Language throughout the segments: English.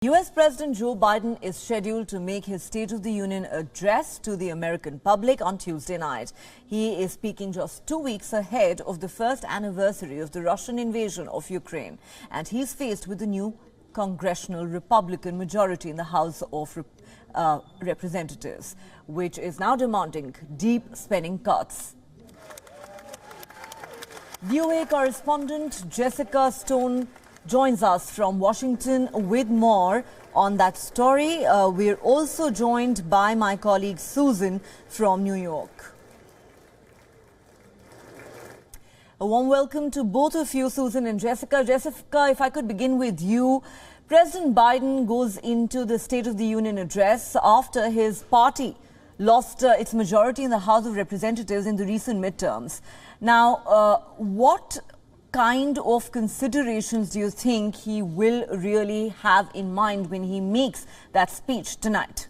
US President Joe Biden is scheduled to make his State of the Union address to the American public on Tuesday night. He is speaking just 2 weeks ahead of the first anniversary of the Russian invasion of Ukraine. And he's faced with a new congressional Republican majority in the House of Representatives, which is now demanding deep spending cuts. VOA correspondent Jessica Stone joins us from Washington with more on that story. We're also joined by my colleague Susan from New York. A warm welcome to both of you, Susan and Jessica. Jessica, if I could begin with you. President Biden goes into the State of the Union address after his party lost its majority in the House of Representatives in the recent midterms. Now, what kind of considerations do you think he will really have in mind when he makes that speech tonight?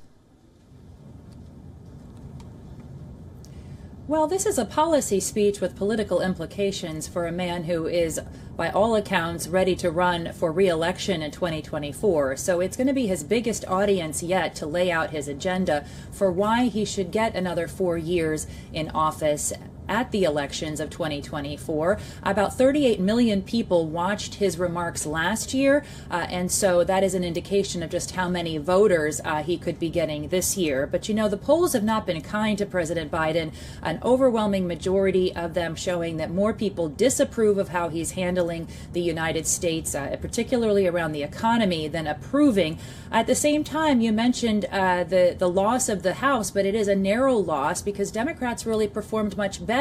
Well, this is a policy speech with political implications for a man who is, by all accounts, ready to run for re-election in 2024. So it's going to be his biggest audience yet to lay out his agenda for why he should get another 4 years in office at the elections of 2024. About 38 million people watched his remarks last year, and so that is an indication of just how many voters he could be getting this year. But you know, the polls have not been kind to President Biden, an overwhelming majority of them showing that more people disapprove of how he's handling the United States, particularly around the economy, than approving. At the same time, you mentioned the loss of the House, but it is a narrow loss because Democrats really performed much better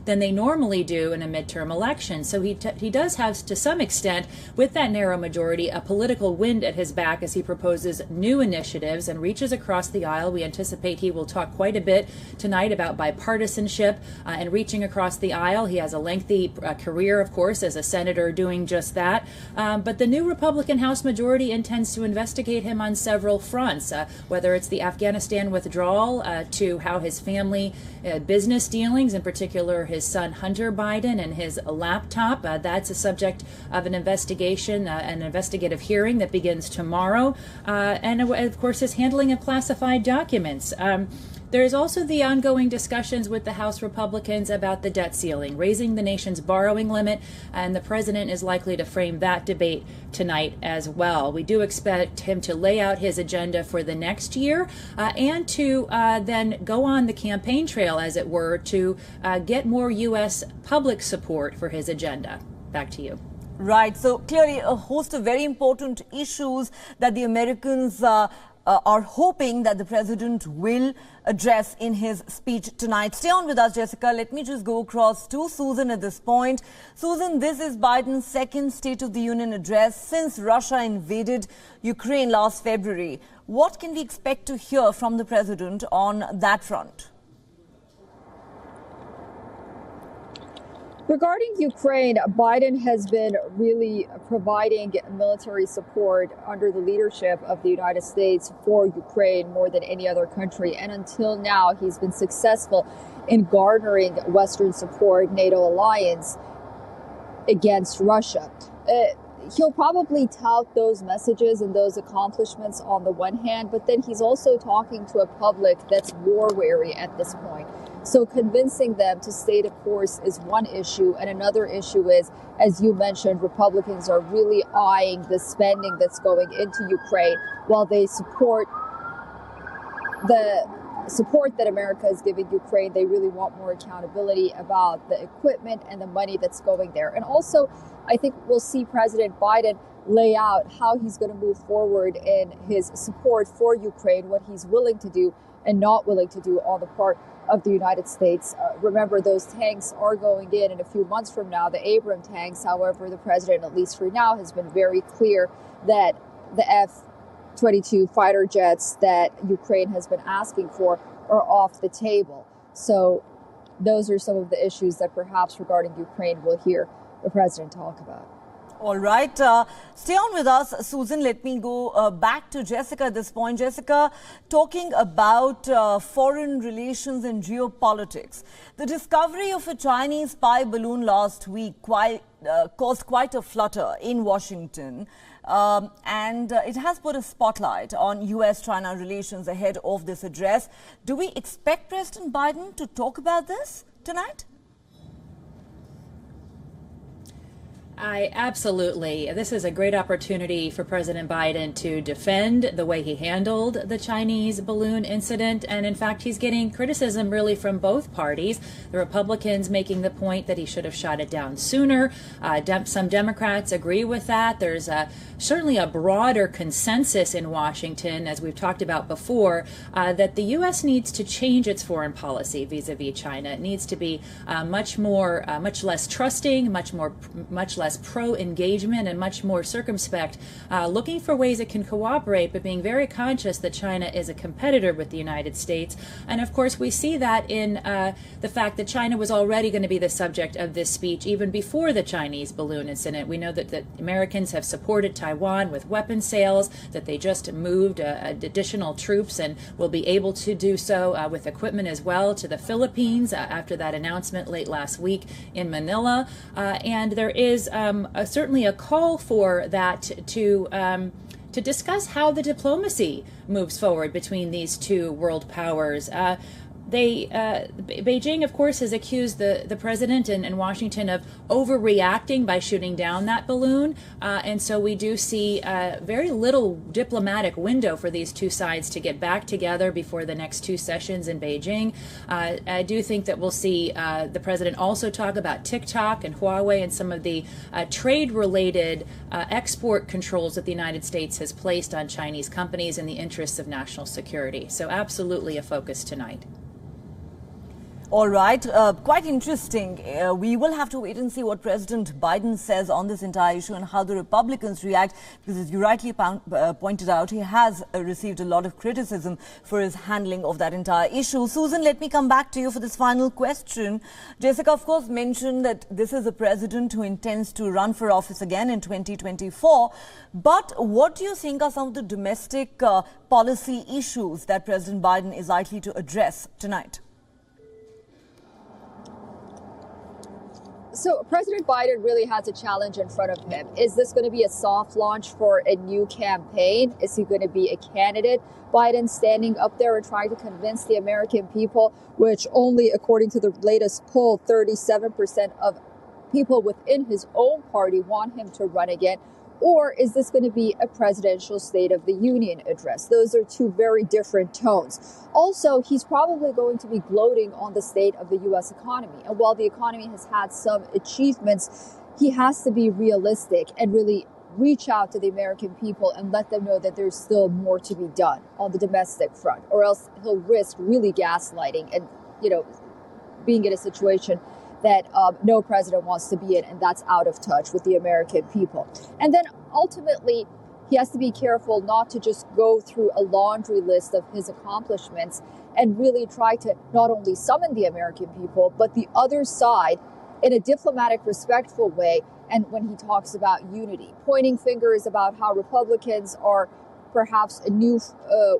than they normally do in a midterm election. So he does have, to some extent, with that narrow majority, a political wind at his back as he proposes new initiatives and reaches across the aisle. We anticipate he will talk quite a bit tonight about bipartisanship and reaching across the aisle. He has a lengthy career, of course, as a senator doing just that. But the new Republican House majority intends to investigate him on several fronts, whether it's the Afghanistan withdrawal to how his family business dealings, in particular his son Hunter Biden and his laptop. That's a subject of an investigation, an investigative hearing that begins tomorrow. And of course, his handling of classified documents. There is also the ongoing discussions with the House Republicans about the debt ceiling, raising the nation's borrowing limit, and the president is likely to frame that debate tonight as well. We do expect him to lay out his agenda for the next year and to then go on the campaign trail, as it were, to get more U.S. public support for his agenda. Back to you. Right. So clearly a host of very important issues that the Americans are hoping that the president will address in his speech tonight. Stay on with us, Jessica. Let me just go across to Susan at this point. Susan, this is Biden's second State of the Union address since Russia invaded Ukraine last February. What can we expect to hear from the president on that front? Regarding Ukraine, Biden has been really providing military support under the leadership of the United States for Ukraine more than any other country. And until now, he's been successful in garnering Western support, NATO alliance against Russia. He'll probably tout those messages and those accomplishments on the one hand, but then he's also talking to a public that's war weary at this point. So convincing them to stay the course is one issue. And another issue is, as you mentioned, Republicans are really eyeing the spending that's going into Ukraine while they support the support that America is giving Ukraine. They really want more accountability about the equipment and the money that's going there. And also, I think we'll see President Biden lay out how he's going to move forward in his support for Ukraine, what he's willing to do and not willing to do on the part of the United States. Remember, those tanks are going in a few months from now, the Abrams tanks. However, the president, at least for now, has been very clear that the F-22 fighter jets that Ukraine has been asking for are off the table. So those are some of the issues that perhaps regarding Ukraine we'll hear the president talk about. All right. Stay on with us, Susan. Let me go back to Jessica at this point. Jessica, talking about foreign relations and geopolitics. The discovery of a Chinese spy balloon last week caused quite a flutter in Washington. and it has put a spotlight on US-China relations ahead of this address. Do we expect President Biden to talk about this tonight? Absolutely. This is a great opportunity for President Biden to defend the way he handled the Chinese balloon incident. And in fact, he's getting criticism really from both parties. The Republicans making the point that he should have shot it down sooner. Some Democrats agree with that. There's certainly a broader consensus in Washington, as we've talked about before, that the U.S. needs to change its foreign policy vis-a-vis China. It needs to be much less trusting, much less pro-engagement, and much more circumspect, looking for ways it can cooperate, but being very conscious that China is a competitor with the United States. And of course, we see that in the fact that China was already going to be the subject of this speech even before the Chinese balloon incident. We know that the Americans have supported Taiwan with weapon sales, that they just moved additional troops and will be able to do so with equipment as well to the Philippines after that announcement late last week in Manila. And there is certainly a call for that to discuss how the diplomacy moves forward between these two world powers. Beijing, of course, has accused the president and Washington of overreacting by shooting down that balloon. And so we do see very little diplomatic window for these two sides to get back together before the next two sessions in Beijing. I do think that we'll see the president also talk about TikTok and Huawei and some of the trade-related export controls that the United States has placed on Chinese companies in the interests of national security. So absolutely a focus tonight. All right. Quite interesting. We will have to wait and see what President Biden says on this entire issue and how the Republicans react, because as you rightly pointed out, he has received a lot of criticism for his handling of that entire issue. Susan, let me come back to you for this final question. Jessica, of course, mentioned that this is a president who intends to run for office again in 2024. But what do you think are some of the domestic policy issues that President Biden is likely to address tonight? So President Biden really has a challenge in front of him. Is this going to be a soft launch for a new campaign? Is he going to be a candidate? Biden standing up there and trying to convince the American people, which only according to the latest poll, 37% of people within his own party want him to run again. Or is this going to be a presidential State of the Union address? Those are two very different tones. Also, he's probably going to be gloating on the state of the U.S. economy. And while the economy has had some achievements, he has to be realistic and really reach out to the American people and let them know that there's still more to be done on the domestic front, or else he'll risk really gaslighting and, being in a situation that no president wants to be in, and that's out of touch with the American people. And then ultimately, he has to be careful not to just go through a laundry list of his accomplishments and really try to not only summon the American people, but the other side in a diplomatic, respectful way. And when he talks about unity, pointing fingers about how Republicans are perhaps a new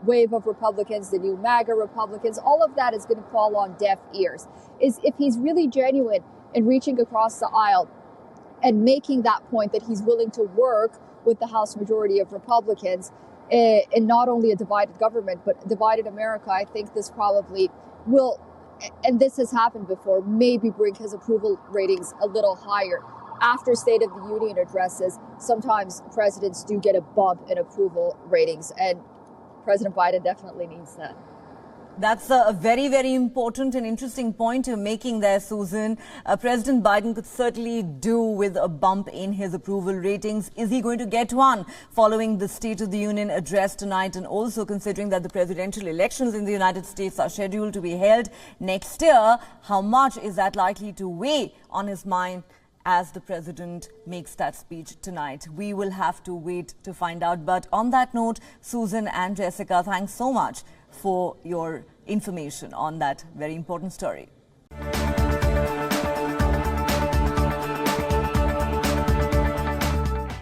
wave of Republicans, the new MAGA Republicans, all of that is going to fall on deaf ears. If he's really genuine in reaching across the aisle and making that point that he's willing to work with the House majority of Republicans in not only a divided government, but a divided America, I think this probably will, and this has happened before, maybe bring his approval ratings a little higher. After State of the Union addresses, sometimes presidents do get a bump in approval ratings, and President Biden definitely needs that. That's a very, very important and interesting point you're making there, Susan. President Biden could certainly do with a bump in his approval ratings. Is he going to get one following the State of the Union address tonight, and also considering that the presidential elections in the United States are scheduled to be held next year? How much is that likely to weigh on his mind as the president makes that speech tonight? We will have to wait to find out. But on that note, Susan and Jessica, thanks so much for your information on that very important story.